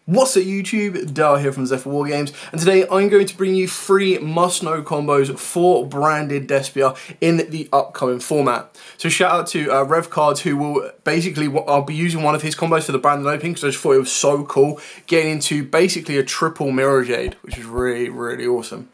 What's up YouTube, Dale here from Zephyr Wargames, and today I'm going to bring you 3 must-know combos for branded Despia in the upcoming format. So shout out to Rev Cards, who will basically, I'll be using one of his combos for the branded opening because I just thought it was so cool, getting into basically a triple Mirror Jade, which is really awesome.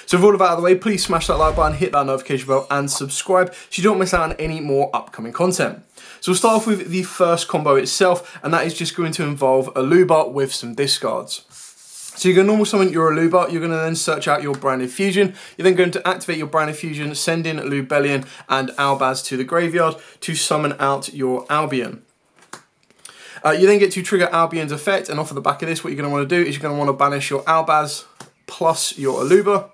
So with all of that out of the way, please smash that like button, hit that notification bell and subscribe so you don't miss out on any more upcoming content. So we'll start off with the first combo itself, and that is just going to involve Aluber with some discards. So you're going to normal summon your Aluber, you're going to then search out your branded fusion, you're then going to activate your branded fusion, send in Lubellion and Albaz to the graveyard to summon out your Albion. You then get to trigger Albion's effect, and off of the back of this what you're going to want to do is you're going to want to banish your Albaz plus your Aluber.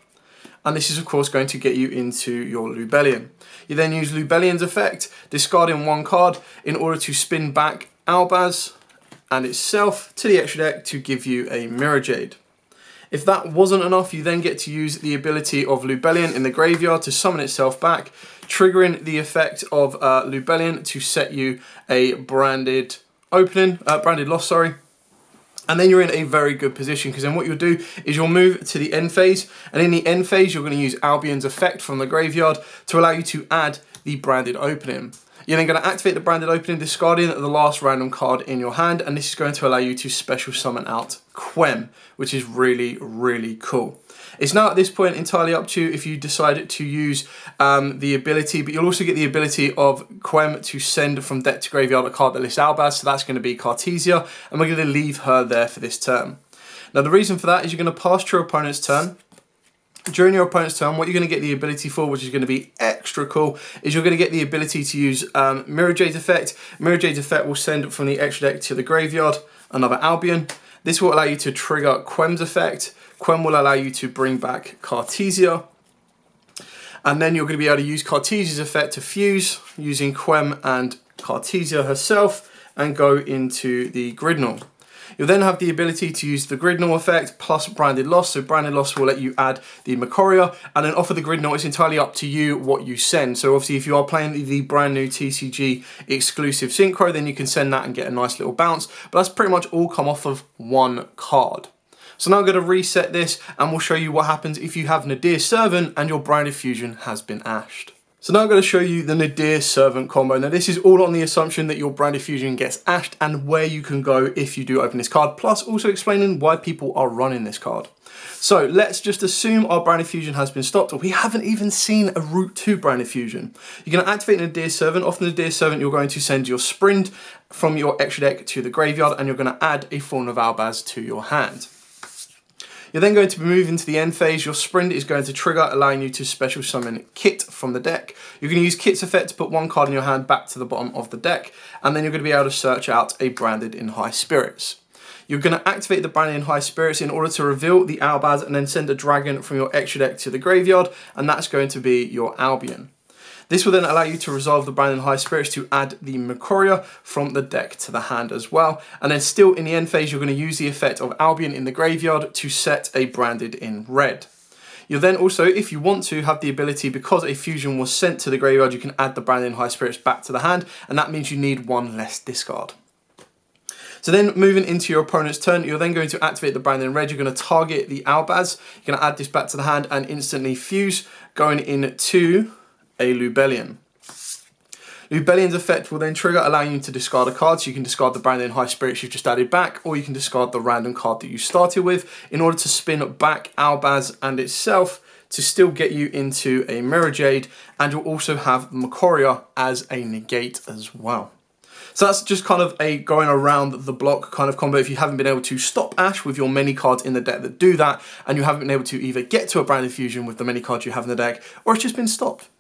And this is of course going to get you into your Lubellion. You then use Lubellion's effect, discarding 1 card in order to spin back Albaz and itself to the extra deck to give you a Mirror Jade. If that wasn't enough, you then get to use the ability of Lubellion in the graveyard to summon itself back, triggering the effect of Lubellion to set you a branded loss, sorry. And then you're in a very good position, because then what you'll do is you'll move to the end phase, and in the end phase you're going to use Albion's effect from the graveyard to allow you to add the branded opening. You're then going to activate the branded opening, discarding the last random card in your hand, and this is going to allow you to special summon out Quem, which is really cool. It's now at this point entirely up to you if you decide to use the ability, but you'll also get the ability of Quem to send from deck to graveyard a card that lists Albaz, so that's going to be Cartesia, and we're going to leave her there for this turn. Now the reason for that is you're going to pass your opponent's turn. During your opponent's turn, what you're going to get the ability for, which is going to be extra cool, is you're going to get the ability to use Mirror Jade's effect. Mirror Jade's effect will send from the extra deck to the graveyard another Albion. This will allow you to trigger Quem's effect. Quem will allow you to bring back Cartesia. And then you're going to be able to use Cartesia's effect to fuse using Quem and Cartesia herself and go into the Gridnall. You'll then have the ability to use the Gridnall effect plus Branded Loss. So Branded Loss will let you add the Macoria, and then off of the Gridnall it's entirely up to you what you send. So obviously if you are playing the brand new TCG exclusive Synchro, then you can send that and get a nice little bounce. But that's pretty much all come off of 1 card. So now I'm going to reset this and we'll show you what happens if you have Nadir Servant and your branded fusion has been ashed. So now I'm going to show you the Nadir Servant combo. Now this is all on the assumption that your branded fusion gets ashed and where you can go if you do open this card, plus also explaining why people are running this card. So let's just assume our branded fusion has been stopped, or we haven't even seen a route to branded fusion. You're going to activate Nadir Servant. Off the Nadir Servant you're going to send your Sprint from your extra deck to the graveyard, and you're going to add a Fallen of Albaz to your hand. You're then going to move into the end phase. Your Sprint is going to trigger, allowing you to special summon Kit from the deck. You're going to use Kit's effect to put 1 card in your hand back to the bottom of the deck, and then you're going to be able to search out a Branded in High Spirits. You're going to activate the Branded in High Spirits in order to reveal the Albaz and then send a dragon from your extra deck to the graveyard, and that's going to be your Albion. This will then allow you to resolve the Branded in High Spirits to add the Macoria from the deck to the hand as well. And then still in the end phase, you're going to use the effect of Albion in the graveyard to set a Branded in red. You'll then also, if you want to, have the ability, because a fusion was sent to the graveyard, you can add the Branded in High Spirits back to the hand, and that means you need 1 less discard. So then moving into your opponent's turn, you're then going to activate the Branded in red. You're going to target the Albaz. You're going to add this back to the hand and instantly fuse, going into a Lubellion. Lubellion's effect will then trigger, allowing you to discard a card, so you can discard the Branded in High Spirits you've just added back, or you can discard the random card that you started with in order to spin back Albaz and itself to still get you into a Mirror Jade, and you'll also have Macoria as a negate as well. So that's just kind of a going around the block kind of combo if you haven't been able to stop Ash with your many cards in the deck that do that, and you haven't been able to either get to a Branded fusion with the many cards you have in the deck, or it's just been stopped.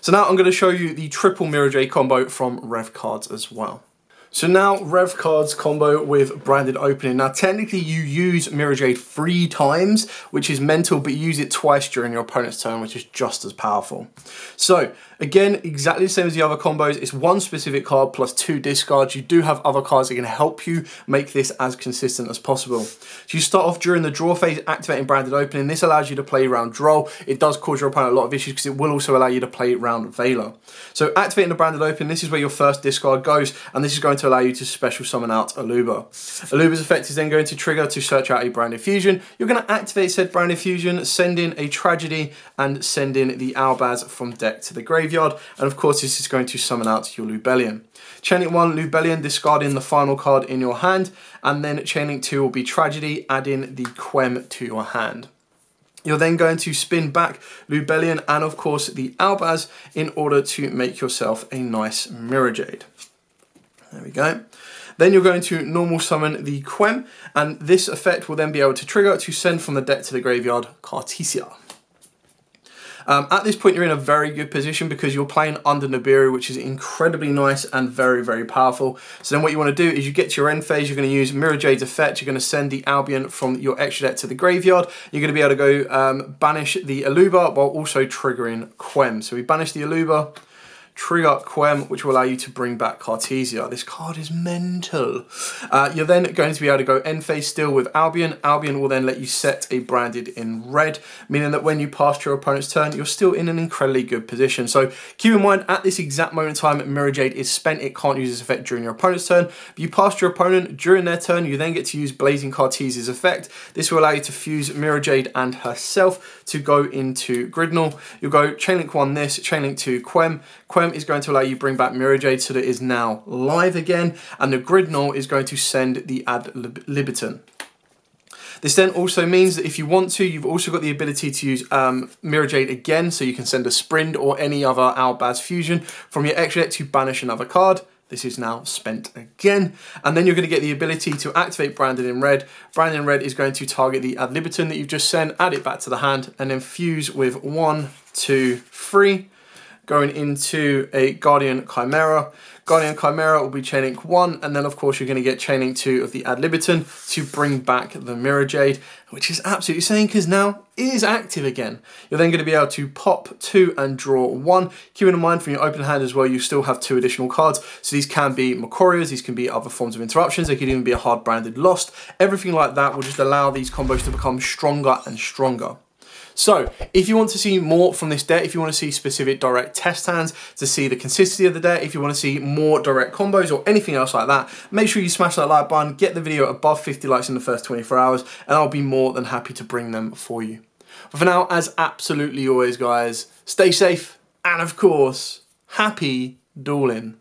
So now I'm going to show you the triple Mirror Jade combo from Rev Cards as well. So now Rev Cards combo with branded opening. Now technically you use Mirror Jade 3 times, which is mental, but you use it twice during your opponent's turn, which is just as powerful. So again, exactly the same as the other combos. It's 1 specific card plus 2 discards. You do have other cards that can help you make this as consistent as possible. So you start off during the draw phase, activating branded opening. This allows you to play round Droll. It does cause your opponent a lot of issues because it will also allow you to play round Veiler. So activating the branded opening, this is where your first discard goes, and this is going to to allow you to special summon out Aluber. Aluber's effect is then going to trigger to search out a branded fusion. You're going to activate said branded fusion, send in a tragedy, and send in the Albaz from deck to the graveyard. And of course, this is going to summon out your Lubellion. Chainlink 1, Lubellion, discarding the final card in your hand, and then Chainlink 2 will be Tragedy, adding the Quem to your hand. You're then going to spin back Lubellion and of course the Albaz in order to make yourself a nice Mirror Jade. There we go. Then you're going to normal summon the Quem, and this effect will then be able to trigger to send from the deck to the graveyard Cartesia. At this point, you're in a very good position because you're playing under Nibiru, which is incredibly nice and very, very powerful. So then what you want to do is you get to your end phase, you're going to use Mirror Jade's effect, you're going to send the Albion from your extra deck to the graveyard. You're going to be able to go banish the Aluber while also triggering Quem. So we banish the Aluber, trigger Quem, which will allow you to bring back Cartesia. This card is mental. You're then going to be able to go end phase still with Albion. Albion will then let you set a branded in red, meaning that when you pass your opponent's turn, you're still in an incredibly good position. So keep in mind, at this exact moment in time, Mirror Jade is spent. It can't use this effect during your opponent's turn. If you pass your opponent during their turn, you then get to use Blazing Cartesia's effect. This will allow you to fuse Mirror Jade and herself to go into Gridnall. You'll go Chainlink 1 this, Chainlink 2 Quem. Quem is going to allow you to bring back Mirror Jade so that it is now live again, and the Gridnall is going to send the Ad Libitum. This then also means that if you want to, you've also got the ability to use Mirror Jade again, so you can send a Sprint or any other Albaz fusion from your extra deck to banish another card. This is now spent again. And then you're going to get the ability to activate Branded in Red. Branded in Red is going to target the Ad Libitum that you've just sent, add it back to the hand, and then fuse with 1, 2, 3. Going into a Guardian Chimera. Guardian Chimera will be Chainlink 1, and then of course you're going to get Chainlink 2 of the Ad Libitum to bring back the Mirror Jade, which is absolutely insane because now it is active again. You're then going to be able to pop 2 and draw 1. Keeping in mind from your open hand as well, you still have 2 additional cards. So these can be Macorias, these can be other forms of interruptions, they could even be a hard branded Lost. Everything like that will just allow these combos to become stronger and stronger. So, if you want to see more from this deck, if you want to see specific direct test hands, to see the consistency of the deck, if you want to see more direct combos or anything else like that, make sure you smash that like button, get the video above 50 likes in the first 24 hours, and I'll be more than happy to bring them for you. But for now, as absolutely always, guys, stay safe, and of course, happy dueling.